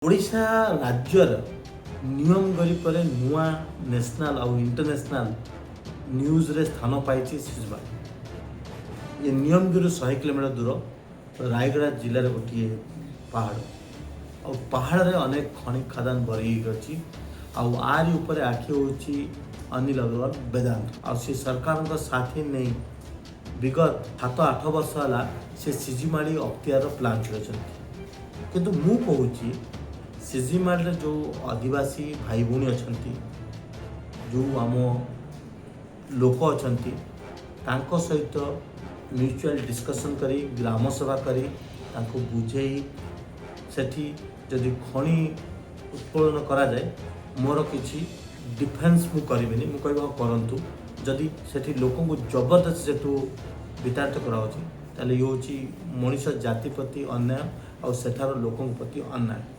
ओडिशा राज्यर नियम गरी पर नुआ नेशनल और इंटरनेशनल न्यूज रे स्थान पाई सिजबाड़। ये नियमगिरी 100 किलोमीटर दूर रायगड़ा जिले में गोटे पहाड़ और पहाड़ रे अनेक खनि खदान भरी अच्छी आरी ऊपर आखि होची अनिल अग्रवाल वेदांत और सी सरकार का साथी नहीं विगत 7-8 वर्ष है से सिजिमाड़ी अख्तियार प्लान चलते किंतु मु कहूँ सिजिमाड़ जो आदिवासी भाई भूणी अच्छा जो आम लोक अच्छा सहित म्यूचुअल डिस्कसन करी ग्राम सभा करी बुझे सेठी जदि खनि उत्तोलन करा जाए मोर किसी डिफेन्स मु करिबिनी मु कहबा करंतु जदि सेठी लोक को जबरदस्त सेठू विताड़ित कराउछि ताले यो छि मनुष्य जाति प्रति अन्याय और सेठार लोक प्रति अन्याय।